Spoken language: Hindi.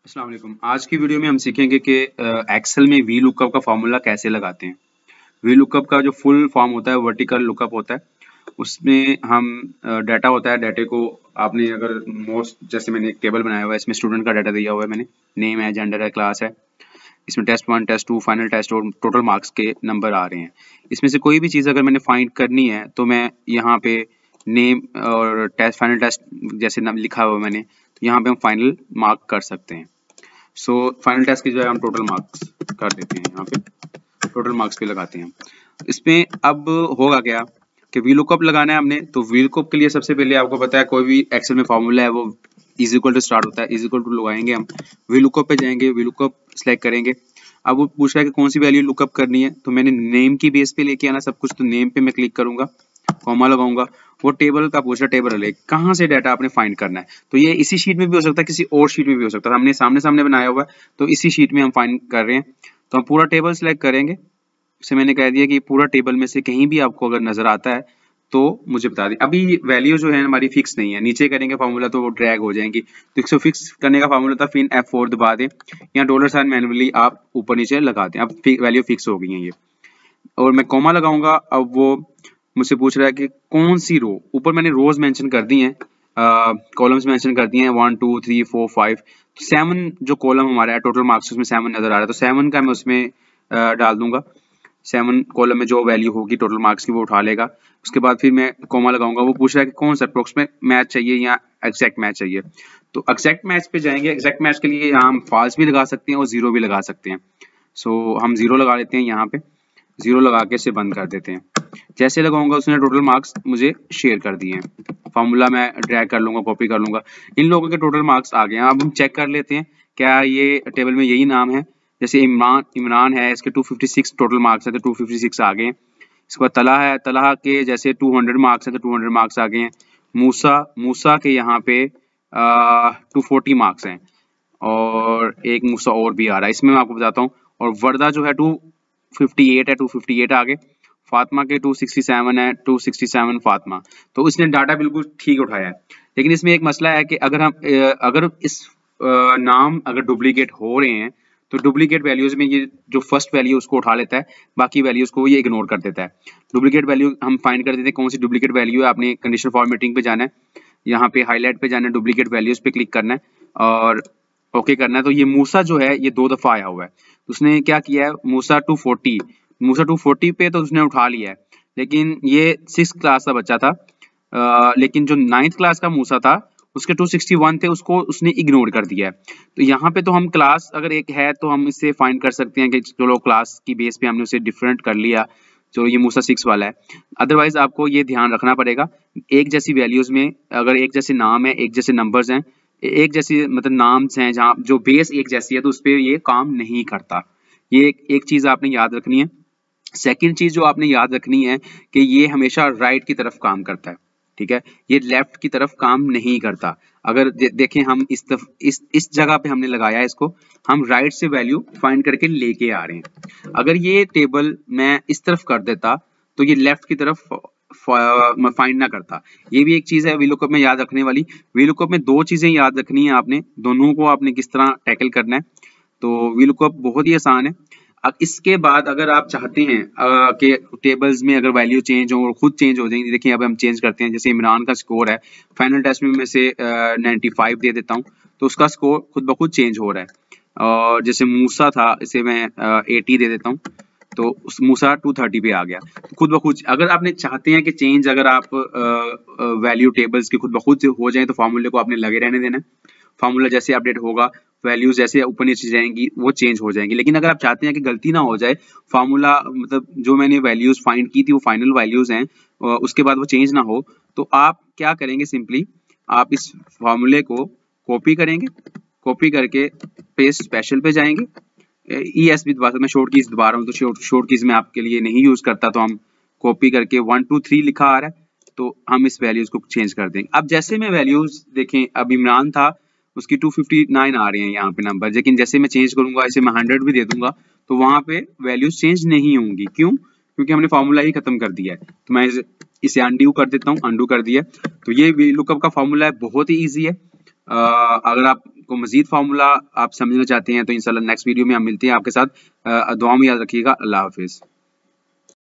अस्सलाम वालेकुम। आज की वीडियो में हम सीखेंगे कि एक्सेल में वी लुकअप का फॉर्मूला कैसे लगाते हैं। वी लुकअप का जो फुल फॉर्म होता है वर्टिकल लुकअप होता है। उसमें हम डाटा होता है, डाटे को आपने अगर मोस्ट जैसे मैंने एक टेबल बनाया हुआ है, इसमें स्टूडेंट का डाटा दिया हुआ है, मैंने नेम है, जेंडर है, क्लास है, इसमें टेस्ट 1 टेस्ट 2 फाइनल टेस्ट और टोटल मार्क्स के नंबर आ रहे हैं। इसमें से कोई भी चीज़ अगर मैंने फाइंड करनी है तो मैं यहाँ पे नेम और टेस्ट फाइनल टेस्ट जैसे नाम लिखा हुआ है मैंने, तो यहाँ पे हम फाइनल मार्क कर सकते हैं। सो फाइनल टेस्ट की जो है हम टोटल मार्क्स कर देते हैं, यहाँ पे टोटल मार्क्स पे लगाते हैं। इसमें अब होगा क्या कि वी लुकअप लगाना है हमने, तो वी लुकअप के लिए सबसे पहले आपको पता है कोई भी एक्सेल में फॉर्मूला है वो इज इक्वल टू स्टार्ट होता है, इज इक्वल टू लगाएंगे हम, वी लुकअप पे जाएंगे, वी लुकअप सेलेक्ट करेंगे। अब वो पूछ रहा है कि कौन सी वैल्यू लुकअप करनी है, तो मैंने नेम की बेस पे लेके आना सब कुछ, तो नेम पे मैं क्लिक करूंगा, कॉमा लगाऊंगा। वो टेबल का पूछ रहा है, टेबल ले कहाँ से डाटा आपने फाइंड करना है, तो ये इसी शीट में भी हो सकता है, किसी और शीट में भी हो सकता है। हमने सामने सामने बनाया हुआ है तो इसी शीट में हम फाइंड कर रहे हैं, तो हम पूरा टेबल सेलेक्ट करेंगे। से मैंने कह दिया कि पूरा टेबल में से कहीं भी आपको अगर नजर आता है तो मुझे बता दें। अभी वैल्यू जो है हमारी फिक्स नहीं है, नीचे करेंगे फॉर्मूला तो वो ड्रैग हो जाएंगी, तो 100 फिक्स करने का फॉर्मूला था, फिर F4 दबा दें या डॉलर साइन मैन्युअली आप ऊपर नीचे लगा दें। अब वैल्यू फिक्स हो गई है ये, और मैं कॉमा लगाऊंगा। अब वो मुझसे पूछ रहा है कि कौन सी रो, ऊपर मैंने रोज मेंशन कर दी हैं, कॉलम्स मेंशन कर दिए हैं 1 2 3 4 5, तो 7 जो कॉलम हमारा है टोटल मार्क्स उसमें 7 नजर आ रहा है, तो 7 का मैं उसमें डाल दूंगा। 7 कॉलम में जो वैल्यू होगी टोटल मार्क्स की वो उठा लेगा। उसके बाद फिर मैं कॉमा लगाऊंगा। वो पूछ रहा है कि कौन सा अप्रोक्सीमेट मैच चाहिए या एग्जैक्ट मैच चाहिए, तो एग्जैक्ट मैच पे जाएंगे। एग्जैक्ट मैच के लिए यहाँ हम फॉल्स भी लगा सकते हैं और जीरो भी लगा सकते हैं। सो हम जीरो लगा लेते हैं, यहाँ पे जीरो लगा के इसे बंद कर देते हैं। जैसे लगाऊंगा उसने टोटल मार्क्स मुझे शेयर कर दिए हैं। फॉर्मूला मैं ड्रैग कर लूंगा, कॉपी कर लूंगा, इन लोगों के टोटल मार्क्स आ गए हैं। अब हम चेक कर लेते हैं क्या ये टेबल में यही नाम है। जैसे इमरान है, इसके 256 टोटल मार्क्स है तो 256 आ गए हैं। इसके बाद तलहा है, तलहा के जैसे 200 मार्क्स है तो 200 मार्क्स आ गए हैं। मूसा के यहाँ पे 240 मार्क्स हैं, और एक मूसा और भी आ रहा है, इसमें मैं आपको बताता हूँ। और वर्दा जो है 258 है, 258 आगे। फातिमा के 267 है, 267 फातिमा। तो इसने डाटा बिल्कुल ठीक उठाया है, लेकिन इसमें एक मसला है कि अगर इस नाम अगर डुप्लीकेट हो रहे हैं तो डुप्लीकेट वैल्यूज में ये जो फर्स्ट वैल्यू उसको उठा लेता है, बाकी वैल्यूज को ये इग्नोर कर देता है। डुप्लीकेट वैल्यू हम फाइंड कर देते हैं, कौन सी डुप्लीकेट वैल्यू है। आपने कंडीशनल फॉर्मेटिंग पे जाना है, यहाँ पे हाईलाइट पे जाना है, डुप्लीकेट वैल्यूज पे क्लिक करना है और ओके करना है। तो ये मूसा जो है ये 2 दफा आया हुआ है, उसने क्या किया है, मूसा 240 पे तो उसने उठा लिया है, लेकिन ये 6th क्लास का बच्चा था, लेकिन जो 9th क्लास का मूसा था उसके 261 थे, उसको उसने इग्नोर कर दिया है। तो यहाँ पे तो हम क्लास अगर एक है तो हम इससे फाइंड कर सकते हैं कि चलो क्लास की बेस पे हमने उसे डिफरेंट कर लिया, जो ये मूसा 6 वाला है। अदरवाइज आपको ये ध्यान रखना पड़ेगा, एक जैसी वैल्यूज में अगर एक जैसे नाम है, एक जैसे नंबर्स हैं, एक जैसी मतलब नाम्स हैं, जहाँ जो बेस एक जैसी है तो उस पर ये काम नहीं करता। ये एक चीज आपने याद रखनी है। सेकंड चीज जो आपने याद रखनी है कि ये हमेशा राइट की तरफ काम करता है, ठीक है, ये लेफ्ट की तरफ काम नहीं करता। अगर देखें हम इस जगह पे हमने लगाया है इसको, हम राइट से वैल्यू फाइंड करके लेके आ रहे हैं। अगर ये टेबल मैं इस तरफ कर देता तो ये लेफ्ट की तरफ फाइंड ना करता। ये भी एक चीज है वीलुकअप में याद रखने वाली। वीलुकअप में 2 चीजें याद रखनी है आपने, दोनों को आपने किस तरह टैकल करना है। तो वीलुकअप बहुत ही आसान है। अब इसके बाद अगर आप चाहते हैं कि टेबल्स में अगर वैल्यू चेंज हो और खुद चेंज हो जाएंगी, देखिए अब हम चेंज करते हैं। जैसे इमरान का स्कोर है फाइनल टेस्ट में से 95 दे देता हूँ, तो उसका स्कोर खुद ब खुद चेंज हो रहा है। और जैसे मूसा था, इसे मैं 80 दे देता हूँ, तो उस मूसा 230 पे आ गया। तो खुद ब खुद अगर आपने चाहते हैं कि चेंज अगर आप वैल्यू टेबल्स की खुद ब खुद हो जाए तो फार्मूले को आपने लगे रहने देना है। फार्मूला जैसे अपडेट होगा, वैल्यूज जैसे ऊपर नीचे जाएंगी वो चेंज हो जाएंगी। लेकिन अगर आप चाहते हैं कि गलती ना हो जाए, फार्मूला मतलब जो मैंने वैल्यूज फाइंड की थी वो फाइनल वैल्यूज हैं, उसके बाद वो चेंज ना हो, तो आप क्या करेंगे, सिंपली आप इस फार्मूले को कॉपी करेंगे, कॉपी करके पेस्ट स्पेशल पे जाएंगे, ES भी दबा, मैं शॉर्ट कीज दबा रहा हूँ तो शॉर्ट कीज में आपके लिए नहीं यूज करता, तो हम कॉपी करके 1 2 3 लिखा आ रहा है, तो हम इस वैल्यूज को चेंज कर देंगे। अब जैसे मैं वैल्यूज देखें, अब इमरान था उसकी 259 आ रहे हैं यहाँ पे नंबर, लेकिन जैसे मैं चेंज करूंगा, इसे मैं 100 भी दे दूंगा तो वहां पे वैल्यूज चेंज नहीं होंगी। क्यों? क्योंकि हमने फॉर्मूला ही खत्म कर दिया है। तो मैं इसे अनडू कर देता हूँ, अनडू कर दिया। तो ये लुकअप का फॉर्मूला है, बहुत ही ईजी है। अगर आपको मजीद फार्मूला आप समझना चाहते हैं तो इंशाल्लाह नेक्स्ट वीडियो में हम मिलते हैं आपके साथ। दुआ में याद रखिएगा। अल्लाह हाफिज।